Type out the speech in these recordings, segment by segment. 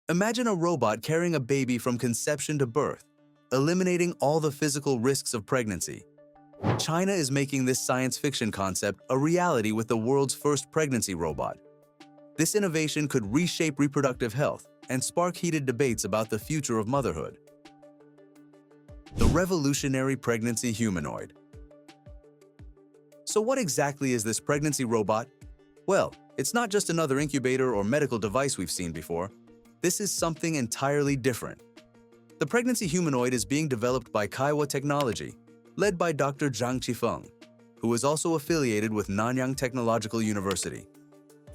Imagine a robot carrying a baby from conception to birth, eliminating all the physical risks of pregnancy. China is making this science fiction concept a reality with the world's first pregnancy robot. This innovation could reshape reproductive health and spark heated debates about the future of motherhood. The revolutionary pregnancy humanoid. So what exactly is this pregnancy robot? Well, it's not just another incubator or medical device we've seen before. This is something entirely different. The pregnancy humanoid is being developed by Kaiwa Technology, led by Dr. Zhang Qifeng, who is also affiliated with Nanyang Technological University.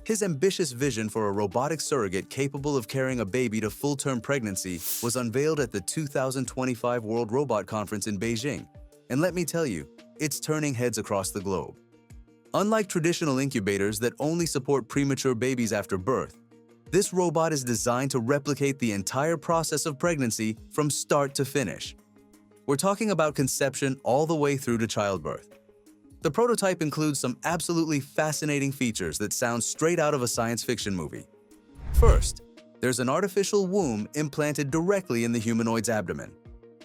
His ambitious vision for a robotic surrogate capable of carrying a baby to full-term pregnancy was unveiled at the 2025 World Robot Conference in Beijing. And let me tell you, it's turning heads across the globe. Unlike traditional incubators that only support premature babies after birth, this robot is designed to replicate the entire process of pregnancy from start to finish. We're talking about conception all the way through to childbirth. The prototype includes some absolutely fascinating features that sound straight out of a science fiction movie. First, there's an artificial womb implanted directly in the humanoid's abdomen.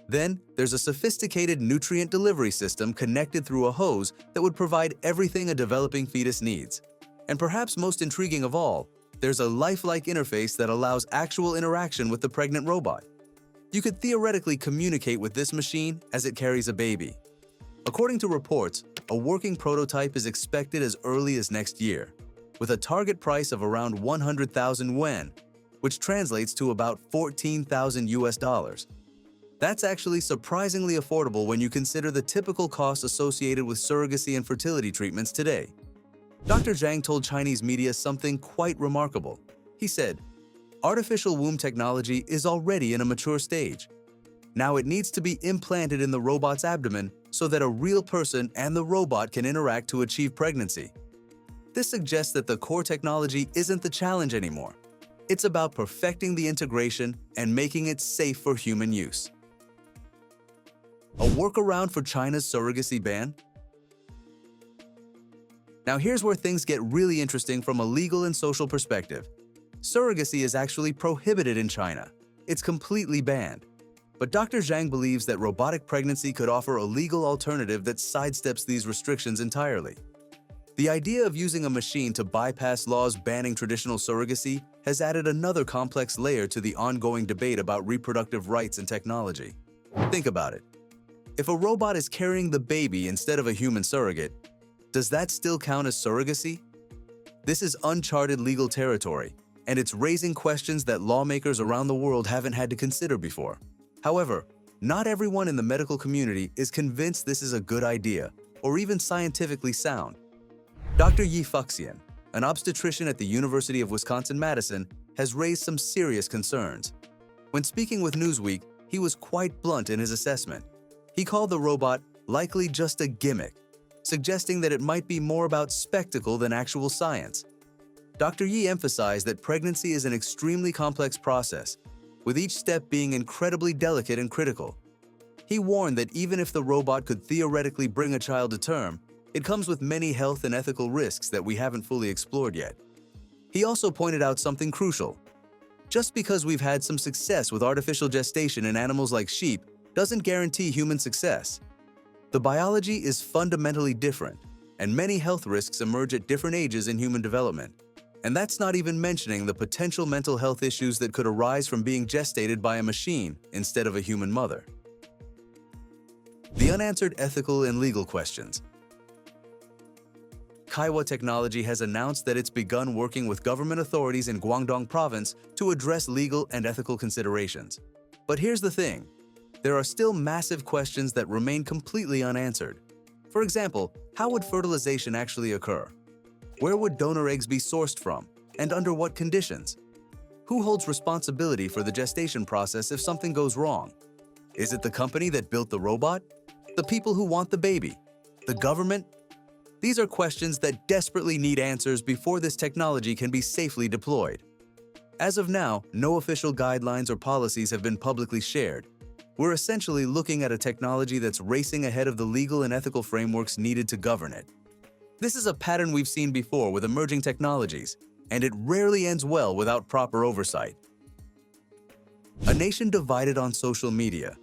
Then, there's a sophisticated nutrient delivery system connected through a hose that would provide everything a developing fetus needs. And perhaps most intriguing of all, there's a lifelike interface that allows actual interaction with the pregnant robot. You could theoretically communicate with this machine as it carries a baby. According to reports, a working prototype is expected as early as next year, with a target price of around 100,000 yuan, which translates to about 14,000 US dollars. That's actually surprisingly affordable when you consider the typical costs associated with surrogacy and fertility treatments today. Dr. Zhang told Chinese media something quite remarkable. He said, "Artificial womb technology is already in a mature stage. Now it needs to be implanted in the robot's abdomen so that a real person and the robot can interact to achieve pregnancy." This suggests that the core technology isn't the challenge anymore. It's about perfecting the integration and making it safe for human use. A workaround for China's surrogacy ban? Now here's where things get really interesting from a legal and social perspective. Surrogacy is actually prohibited in China. It's completely banned. But Dr. Zhang believes that robotic pregnancy could offer a legal alternative that sidesteps these restrictions entirely. The idea of using a machine to bypass laws banning traditional surrogacy has added another complex layer to the ongoing debate about reproductive rights and technology. Think about it. If a robot is carrying the baby instead of a human surrogate, does that still count as surrogacy? This is uncharted legal territory, and it's raising questions that lawmakers around the world haven't had to consider before. However, not everyone in the medical community is convinced this is a good idea or even scientifically sound. Dr. Yi Fuxian, an obstetrician at the University of Wisconsin-Madison, has raised some serious concerns. When speaking with Newsweek, he was quite blunt in his assessment. He called the robot likely just a gimmick, suggesting that it might be more about spectacle than actual science. Dr. Yi emphasized that pregnancy is an extremely complex process, with each step being incredibly delicate and critical. He warned that even if the robot could theoretically bring a child to term, it comes with many health and ethical risks that we haven't fully explored yet. He also pointed out something crucial. Just because we've had some success with artificial gestation in animals like sheep doesn't guarantee human success. The biology is fundamentally different, and many health risks emerge at different ages in human development. And that's not even mentioning the potential mental health issues that could arise from being gestated by a machine instead of a human mother. The unanswered ethical and legal questions. Kaiwa Technology has announced that it's begun working with government authorities in Guangdong Province to address legal and ethical considerations. But here's the thing. There are still massive questions that remain completely unanswered. For example, how would fertilization actually occur? Where would donor eggs be sourced from, and under what conditions? Who holds responsibility for the gestation process if something goes wrong? Is it the company that built the robot? The people who want the baby? The government? These are questions that desperately need answers before this technology can be safely deployed. As of now, no official guidelines or policies have been publicly shared. We're essentially looking at a technology that's racing ahead of the legal and ethical frameworks needed to govern it. This is a pattern we've seen before with emerging technologies, and it rarely ends well without proper oversight. A nation divided on social media.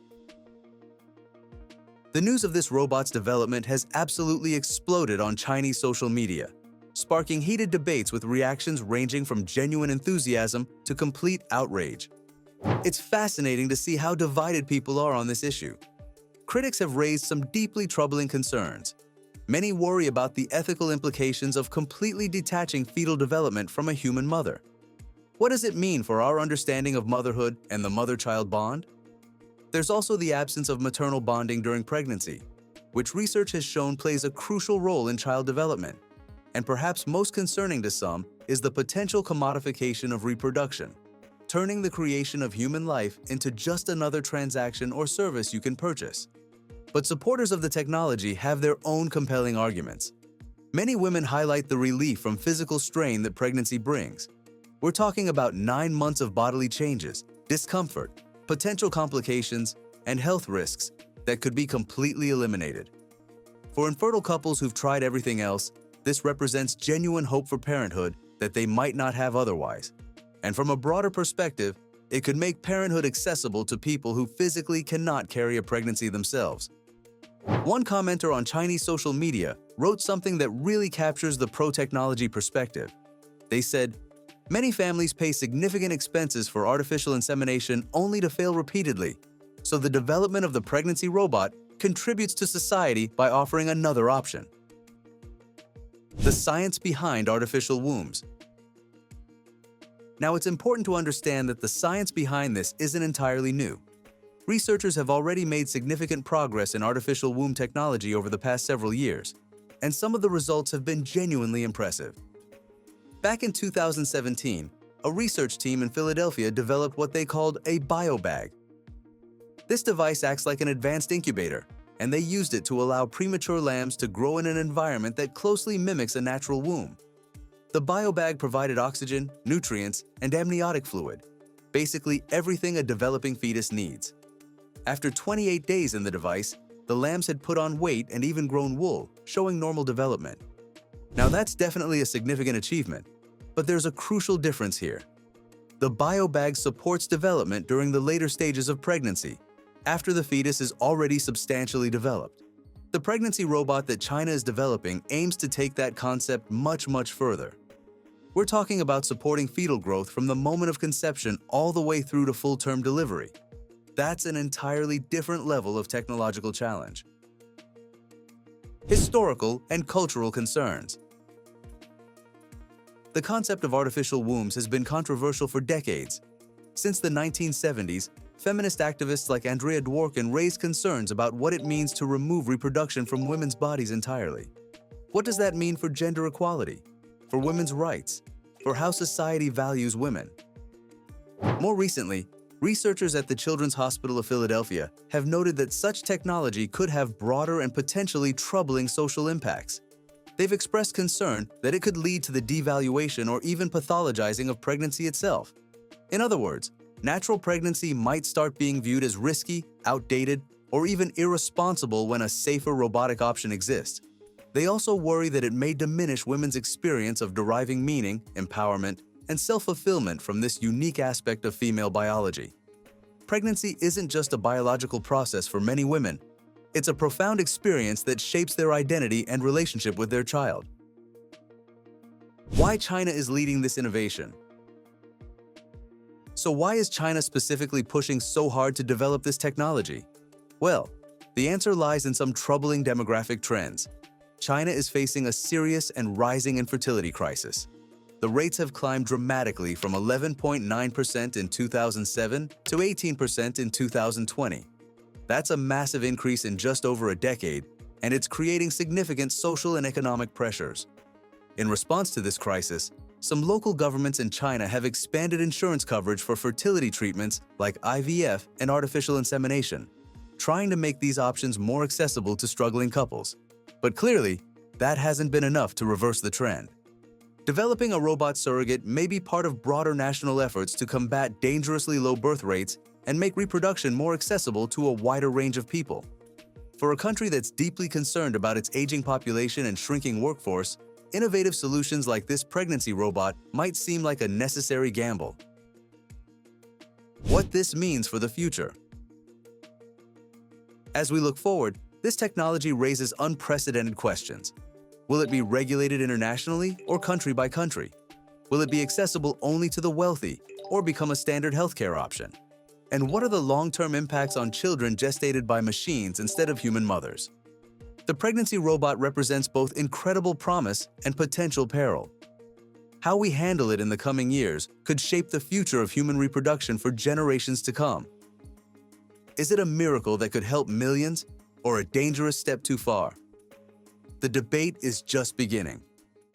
The news of this robot's development has absolutely exploded on Chinese social media, sparking heated debates with reactions ranging from genuine enthusiasm to complete outrage. It's fascinating to see how divided people are on this issue. Critics have raised some deeply troubling concerns. Many worry about the ethical implications of completely detaching fetal development from a human mother. What does it mean for our understanding of motherhood and the mother-child bond? There's also the absence of maternal bonding during pregnancy, which research has shown plays a crucial role in child development. And perhaps most concerning to some is the potential commodification of reproduction, turning the creation of human life into just another transaction or service you can purchase. But supporters of the technology have their own compelling arguments. Many women highlight the relief from physical strain that pregnancy brings. We're talking about 9 months of bodily changes, discomfort, potential complications, and health risks that could be completely eliminated. For infertile couples who've tried everything else, this represents genuine hope for parenthood that they might not have otherwise. And from a broader perspective, it could make parenthood accessible to people who physically cannot carry a pregnancy themselves. One commenter on Chinese social media wrote something that really captures the pro-technology perspective. They said, "Many families pay significant expenses for artificial insemination only to fail repeatedly, so the development of the pregnancy robot contributes to society by offering another option." The science behind artificial wombs. Now, it's important to understand that the science behind this isn't entirely new. Researchers have already made significant progress in artificial womb technology over the past several years, and some of the results have been genuinely impressive. Back in 2017, a research team in Philadelphia developed what they called a biobag. This device acts like an advanced incubator, and they used it to allow premature lambs to grow in an environment that closely mimics a natural womb. The biobag provided oxygen, nutrients, and amniotic fluid, basically everything a developing fetus needs. After 28 days in the device, the lambs had put on weight and even grown wool, showing normal development. Now that's definitely a significant achievement, but there's a crucial difference here. The biobag supports development during the later stages of pregnancy, after the fetus is already substantially developed. The pregnancy robot that China is developing aims to take that concept much further. We're talking about supporting fetal growth from the moment of conception all the way through to full-term delivery. That's an entirely different level of technological challenge. Historical and cultural concerns. The concept of artificial wombs has been controversial for decades. Since the 1970s, feminist activists like Andrea Dworkin raised concerns about what it means to remove reproduction from women's bodies entirely. What does that mean for gender equality, for women's rights, for how society values women? More recently, researchers at the Children's Hospital of Philadelphia have noted that such technology could have broader and potentially troubling social impacts. They've expressed concern that it could lead to the devaluation or even pathologizing of pregnancy itself. In other words, natural pregnancy might start being viewed as risky, outdated, or even irresponsible when a safer robotic option exists. They also worry that it may diminish women's experience of deriving meaning, empowerment, and self-fulfillment from this unique aspect of female biology. Pregnancy isn't just a biological process for many women. It's a profound experience that shapes their identity and relationship with their child. Why China is leading this innovation? So why is China specifically pushing so hard to develop this technology? Well, the answer lies in some troubling demographic trends. China is facing a serious and rising infertility crisis. The rates have climbed dramatically from 11.9% in 2007 to 18% in 2020. That's a massive increase in just over a decade, and it's creating significant social and economic pressures. In response to this crisis, some local governments in China have expanded insurance coverage for fertility treatments like IVF and artificial insemination, trying to make these options more accessible to struggling couples. But clearly, that hasn't been enough to reverse the trend. Developing a robot surrogate may be part of broader national efforts to combat dangerously low birth rates and make reproduction more accessible to a wider range of people. For a country that's deeply concerned about its aging population and shrinking workforce, innovative solutions like this pregnancy robot might seem like a necessary gamble. what this means for the future. As we look forward, this technology raises unprecedented questions. Will it be regulated internationally or country by country? Will it be accessible only to the wealthy or become a standard healthcare option? And what are the long-term impacts on children gestated by machines instead of human mothers? The pregnancy robot represents both incredible promise and potential peril. How we handle it in the coming years could shape the future of human reproduction for generations to come. Is it a miracle that could help millions or a dangerous step too far? The debate is just beginning.